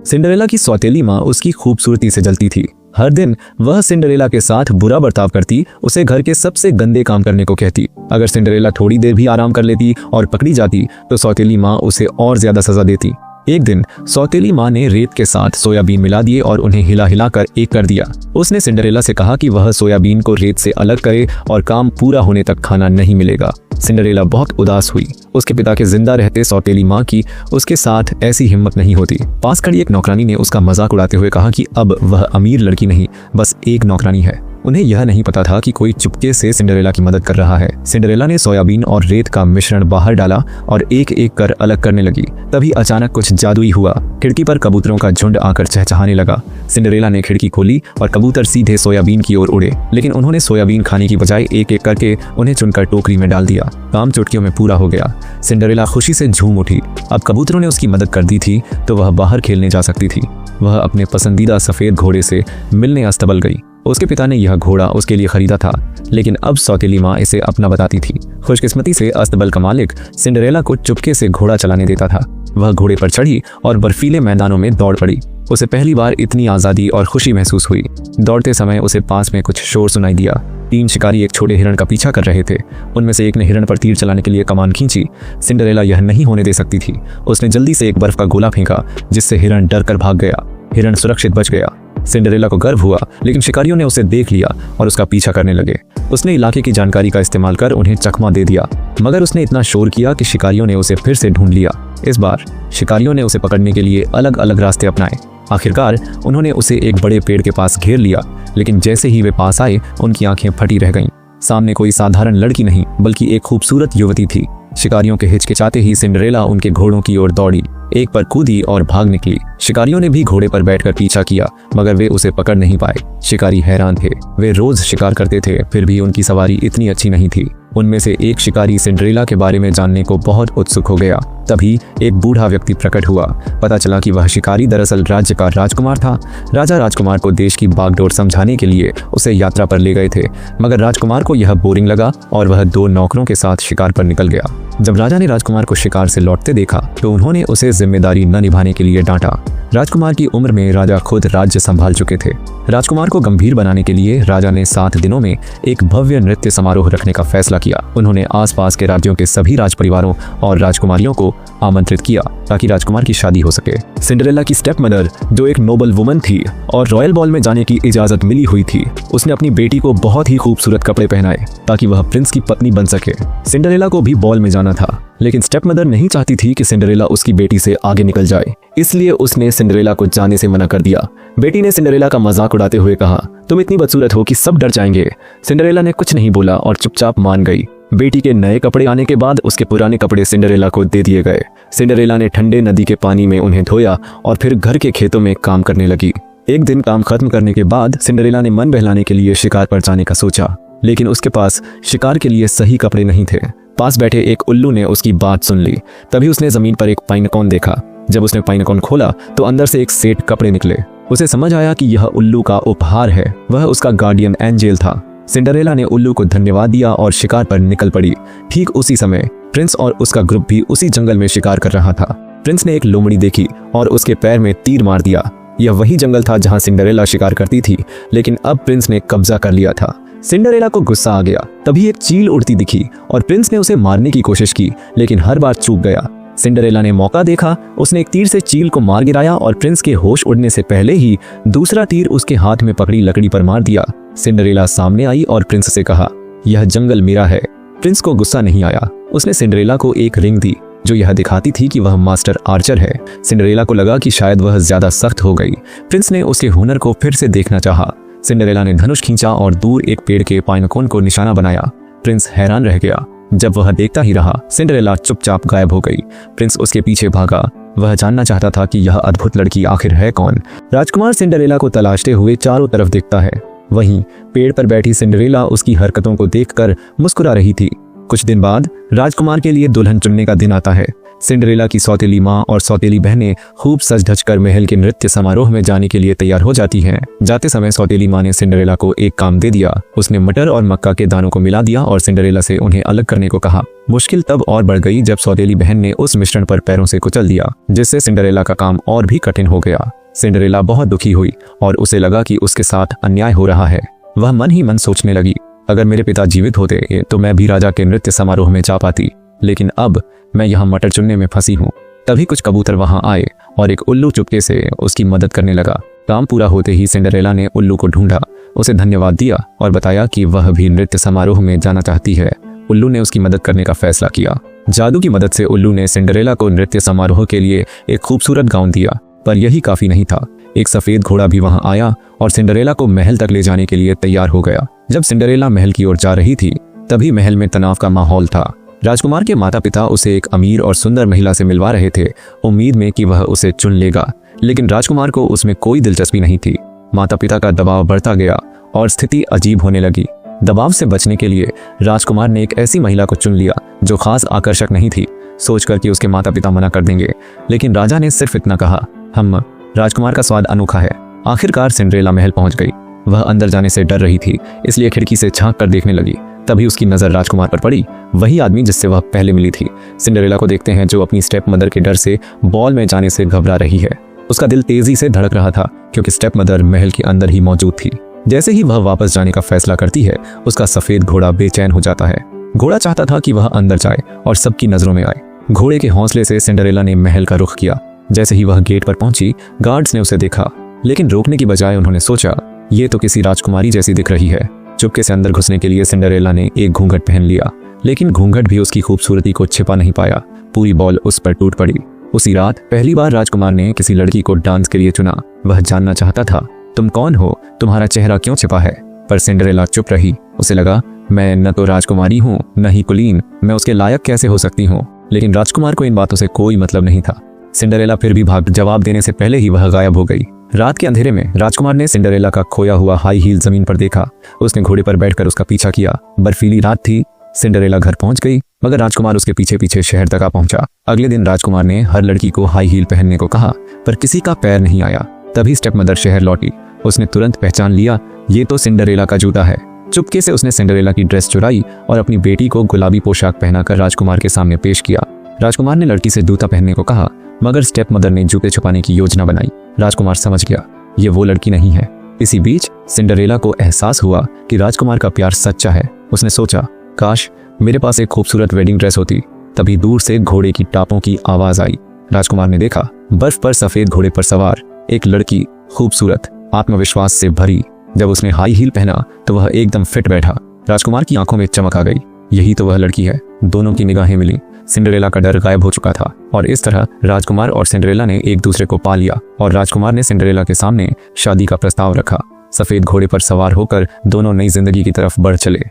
Cinderella की सौतेली माँ उसकी खूबसूरती से जलती थी। हर दिन वह सिंड्रेला के साथ बुरा बर्ताव करती, उसे घर के सबसे गंदे काम करने को कहती। अगर सिंड्रेला थोड़ी देर भी आराम कर लेती और पकड़ी जाती तो सौतेली माँ उसे और ज्यादा सजा देती। एक दिन सौतेली माँ ने रेत के साथ सोयाबीन मिला दिए और उन्हें हिला हिला कर एक कर दिया। उसने सिंड्रेला से कहा कि वह सोयाबीन को रेत से अलग करे और काम पूरा होने तक खाना नहीं मिलेगा। सिंड्रेला बहुत उदास हुई। उसके पिता के जिंदा रहते सौतेली माँ की उसके साथ ऐसी हिम्मत नहीं होती। पास खड़ी एक नौकरानी ने उसका मजाक उड़ाते हुए कहा कि अब वह अमीर लड़की नहीं, बस एक नौकरानी है। उन्हें यह नहीं पता था कि कोई चुपके से सिंड्रेला की मदद कर रहा है। सिंड्रेला ने सोयाबीन और रेत का मिश्रण बाहर डाला और एक एक कर अलग करने लगी। तभी अचानक कुछ जादुई हुआ। खिड़की पर कबूतरों का झुंड आकर चहचहाने लगा। सिंड्रेला ने खिड़की खोली और कबूतर सीधे सोयाबीन की ओर उड़े, लेकिन उन्होंने सोयाबीन खाने की बजाय एक एक करके उन्हें चुनकर टोकरी में डाल दिया। काम चुटकियों में पूरा हो गया। सिंड्रेला खुशी से झूम उठी। अब कबूतरों ने उसकी मदद कर दी थी तो वह बाहर खेलने जा सकती थी। वह अपने पसंदीदा सफेद घोड़े से मिलने अस्तबल गई। उसके पिता ने यह घोड़ा उसके लिए खरीदा था, लेकिन अब सौतेली माँ इसे अपना बताती थी। खुशकिस्मती से अस्तबल का मालिक सिंड्रेला को चुपके से घोड़ा चलाने देता था। वह घोड़े पर चढ़ी और बर्फीले मैदानों में दौड़ पड़ी। उसे पहली बार इतनी आज़ादी और खुशी महसूस हुई। दौड़ते समय उसे पास में कुछ शोर सुनाई दिया। 3 शिकारी एक छोटे हिरण का पीछा कर रहे थे। उनमें से एक ने हिरण पर तीर चलाने के लिए कमान खींची। सिंड्रेला यह नहीं होने दे सकती थी। उसने जल्दी से एक बर्फ का गोला फेंका, जिससे हिरण डर कर भाग गया। हिरण सुरक्षित बच गया। सिंड्रेला को गर्व हुआ, लेकिन शिकारियों ने उसे देख लिया और उसका पीछा करने लगे। उसने इलाके की जानकारी का इस्तेमाल कर उन्हें चकमा दे दिया, मगर उसने इतना शोर किया कि शिकारियों ने उसे फिर से ढूंढ लिया। इस बार शिकारियों ने उसे पकड़ने के लिए अलग अलग रास्ते अपनाए। आखिरकार उन्होंने उसे एक बड़े पेड़ के पास घेर लिया, लेकिन जैसे ही वे पास आए उनकी आंखें फटी रह गईं। सामने कोई साधारण लड़की नहीं, बल्कि एक खूबसूरत युवती थी। शिकारियों के हिचकिचाते ही सिंड्रेला उनके घोड़ों की ओर दौड़ी, एक पर कूदी और भाग निकली। शिकारियों ने भी घोड़े पर बैठकर पीछा किया, मगर वे उसे पकड़ नहीं पाए। शिकारी हैरान थे। वे रोज शिकार करते थे, फिर भी उनकी सवारी इतनी अच्छी नहीं थी। उनमें से एक शिकारी सिंड्रेला के बारे में जानने को बहुत उत्सुक हो गया। तभी एक बूढ़ा व्यक्ति प्रकट हुआ। पता चला कि वह शिकारी दरअसल राज्य का राजकुमार था। राजा राजकुमार को देश की बागडोर समझाने के लिए उसे यात्रा पर ले गए थे, मगर राजकुमार को यह बोरिंग लगा और वह 2 नौकरों के साथ शिकार पर निकल गया। जब राजा ने राजकुमार को शिकार से लौटते देखा तो उन्होंने उसे जिम्मेदारी न निभाने के लिए डांटा। राजकुमार की उम्र में राजा खुद राज्य संभाल चुके थे। राजकुमार को गंभीर बनाने के लिए राजा ने 7 दिनों में एक भव्य नृत्य समारोह रखने का फैसला किया। उन्होंने आसपास के राज्यों के सभी राजपरिवारों और राजकुमारियों को आमंत्रित किया ताकि राजकुमार की शादी हो सके। सिंड्रेला की स्टेप मदर, जो एक नोबल वुमन थी और रॉयल बॉल में जाने की इजाजत मिली हुई थी, उसने अपनी बेटी को बहुत ही खूबसूरत कपड़े पहनाए ताकि वह प्रिंस की पत्नी बन सके। सिंड्रेला को भी बॉल में जाना था, लेकिन स्टेप मदर नहीं चाहती थी कि सिंड्रेला उसकी बेटी से आगे निकल जाए, इसलिए उसने सिंड्रेला को जाने से मना कर दिया। बेटी ने सिंड्रेला का मजाक उड़ाते हुए कहा, तुम इतनी बदसूरत हो कि सब डर जाएंगे। सिंड्रेला ने कुछ नहीं बोला और चुपचाप मान गई। बेटी के नए कपड़े आने के बाद उसके पुराने कपड़े सिंड्रेला को दे दिए गए। सिंड्रेला ने ठंडे नदी के पानी में उन्हें धोया और फिर घर के खेतों में काम करने लगी। एक दिन काम खत्म करने के बाद सिंड्रेला ने मन बहलाने के लिए शिकार पर जाने का सोचा, लेकिन उसके पास शिकार के लिए सही कपड़े नहीं थे। पास बैठे एक उल्लू ने उसकी बात सुन ली। तभी उसने जमीन पर एक पाइनकोन देखा। जब उसने पाइनकोन खोला तो अंदर से एक सेट कपड़े निकले। उसे समझ आया कि यह उल्लू का उपहार है। वह उसका गार्डियन एंजेल था। सिंड्रेला ने उल्लू को धन्यवाद दिया और शिकार पर निकल पड़ी। ठीक उसी समय प्रिंस और उसका ग्रुप भी उसी जंगल में शिकार कर रहा था। प्रिंस ने एक लोमड़ी देखी और उसके पैर में तीर मार दिया। यह वही जंगल था जहां सिंड्रेला शिकार करती थी, लेकिन अब प्रिंस ने कब्जा कर लिया था। सिंड्रेला को गुस्सा आ गया। तभी एक चील उड़ती दिखी और प्रिंस ने उसे मारने की कोशिश की, लेकिन हर बार चूक गया। सिंड्रेला ने मौका देखा। उसने एक तीर से चील को मार गिराया और प्रिंस के होश उड़ने से पहले ही दूसरा तीर उसके हाथ में पकड़ी लकड़ी पर मार दिया। सिंड्रेला सामने आई और प्रिंस से कहा, यह जंगल मेरा है। प्रिंस को गुस्सा नहीं आया। उसने सिंड्रेला को एक रिंग दी जो यह दिखाती थी कि वह मास्टर आर्चर है। सिंड्रेला को लगा कि शायद वह ज्यादा सख्त हो गई। प्रिंस ने उसके हुनर को फिर से देखना चाहा। सिंड्रेला ने धनुष खींचा और दूर एक पेड़ के पाइनकोन को निशाना बनाया। प्रिंस हैरान रह गया। जब वह देखता ही रहा, सिंड्रेला चुपचाप गायब हो गई। प्रिंस उसके पीछे भागा। वह जानना चाहता था कि यह अद्भुत लड़की आखिर है कौन। राजकुमार सिंड्रेला को तलाशते हुए चारों तरफ देखता है। वहीं पेड़ पर बैठी सिंड्रेला उसकी हरकतों को देखकर मुस्कुरा रही थी। कुछ दिन बाद राजकुमार के लिए दुल्हन चुनने का दिन आता है। सिंड्रेला की सौतेली माँ और सौतेली बहनें खूब सज धज कर महल के नृत्य समारोह में जाने के लिए तैयार हो जाती हैं। जाते समय सौतेली माँ ने सिंड्रेला को एक काम दे दिया। उसने मटर और मक्का के दानों को मिला दिया और सिंड्रेला से उन्हें अलग करने को कहा। मुश्किल तब और बढ़ गई जब सौतेली बहन ने उस मिश्रण पर पैरों से कुचल दिया, जिससे सिंड्रेला का काम और भी कठिन हो गया। सिंड्रेला बहुत दुखी हुई और उसे लगा कि उसके साथ अन्याय हो रहा है। वह मन ही मन सोचने लगी, अगर मेरे पिता जीवित होते तो मैं भी राजा के नृत्य समारोह में जा पाती, लेकिन अब मैं यहाँ मटर चुनने में फंसी हूँ। तभी कुछ कबूतर वहां आए और एक उल्लू चुपके से उसकी मदद करने लगा। काम पूरा होते ही सिंड्रेला ने उल्लू को ढूंढा, उसे धन्यवाद दिया और बताया कि वह भी नृत्य समारोह में जाना चाहती है। उल्लू ने उसकी मदद करने का फैसला किया। जादू की मदद से उल्लू ने सिंड्रेला को नृत्य समारोह के लिए एक खूबसूरत गाउन दिया, पर यही काफी नहीं था। एक सफेद घोड़ा भी वहां आया और सिंड्रेला को महल तक ले जाने के लिए तैयार हो गया। जब सिंड्रेला महल की ओर जा रही थी, तभी महल में तनाव का माहौल था। राजकुमार के माता पिता उसे एक अमीर और सुंदर महिला से मिलवा रहे थे, उम्मीद में कि वह उसे चुन लेगा, लेकिन राजकुमार को उसमें कोई दिलचस्पी नहीं थी। माता पिता का दबाव बढ़ता गया और स्थिति अजीब होने लगी। दबाव से बचने के लिए राजकुमार ने एक ऐसी महिला को चुन लिया जो खास आकर्षक नहीं थी, सोचकर कि उसके माता पिता मना कर देंगे, लेकिन राजा ने सिर्फ इतना कहा, राजकुमार का स्वाद अनोखा है। आखिरकार सिंड्रेला महल पहुंच गई। वह अंदर जाने से डर रही थी, इसलिए खिड़की से झांक कर देखने लगी। तभी उसकी नजर राजकुमार पर पड़ी, वही आदमी जिससे वह पहले मिली थी। सिंड्रेला को देखते हैं जो अपनी स्टेप मदर के डर से बॉल में जाने से घबरा रही है। उसका दिल तेजी से धड़क रहा था क्योंकि स्टेप मदर महल के अंदर ही मौजूद थी। जैसे ही वह वापस जाने का फैसला करती है, उसका सफेद घोड़ा बेचैन हो जाता है। घोड़ा चाहता था कि वह अंदर जाए और सबकी नजरों में आए। घोड़े के हौसले से सिंड्रेला ने महल का रुख किया। जैसे ही वह गेट पर पहुंची, गार्ड्स ने उसे देखा, लेकिन रोकने की बजाय उन्होंने सोचा, ये तो किसी राजकुमारी जैसी दिख रही है। चुपके से अंदर घुसने के लिए सिंड्रेला ने एक घूंघट पहन लिया, लेकिन घूंघट भी उसकी खूबसूरती को छिपा नहीं पाया। पूरी बॉल उस पर टूट पड़ी। उसी रात पहली बार राजकुमार ने किसी लड़की को डांस के लिए चुना। वह जानना चाहता था, तुम कौन हो, तुम्हारा चेहरा क्यों छिपा है? पर सिंड्रेला चुप रही। उसे लगा, मैं न तो राजकुमारी हूँ न ही कुलीन, मैं उसके लायक कैसे हो सकती हूँ? लेकिन राजकुमार को इन बातों से कोई मतलब नहीं था। सिंड्रेला फिर भी जवाब देने से पहले ही वह गायब हो गई। रात के अंधेरे में राजकुमार ने सिंड्रेला का खोया हुआ हाई हील जमीन पर देखा। उसने घोड़े पर बैठकर उसका पीछा किया। बर्फीली रात थी। सिंड्रेला घर पहुंच गई, मगर राजकुमार उसके पीछे पीछे शहर तक आ पहुंचा। अगले दिन राजकुमार ने हर लड़की को हाई हील पहनने को कहा, पर किसी का पैर नहीं आया। तभी स्टेप मदर शहर लौटी। उसने तुरंत पहचान लिया, ये तो सिंड्रेला का जूता है। चुपके से उसने सिंड्रेला की ड्रेस चुराई और अपनी बेटी को गुलाबी पोशाक पहनाकर राजकुमार के सामने पेश किया। राजकुमार ने लड़की से जूता पहनने को कहा, मगर स्टेप मदर ने जूते छुपाने की योजना बनाई। राजकुमार समझ गया, ये वो लड़की नहीं है। इसी बीच सिंड्रेला को एहसास हुआ कि राजकुमार का प्यार सच्चा है। उसने सोचा, काश मेरे पास एक खूबसूरत वेडिंग ड्रेस होती। तभी दूर से घोड़े की टापों की आवाज आई। राजकुमार ने देखा, बर्फ पर सफेद घोड़े पर सवार एक लड़की, खूबसूरत, आत्मविश्वास से भरी। जब उसने हाई हील पहना तो वह एकदम फिट बैठा। राजकुमार की आंखों में चमक आ गई। यही तो वह लड़की है। दोनों की निगाहें मिली। सिंड्रेला का डर गायब हो चुका था और इस तरह राजकुमार और सिंड्रेला ने एक दूसरे को पा लिया और राजकुमार ने सिंड्रेला के सामने शादी का प्रस्ताव रखा। सफेद घोड़े पर सवार होकर दोनों नई जिंदगी की तरफ बढ़ चले।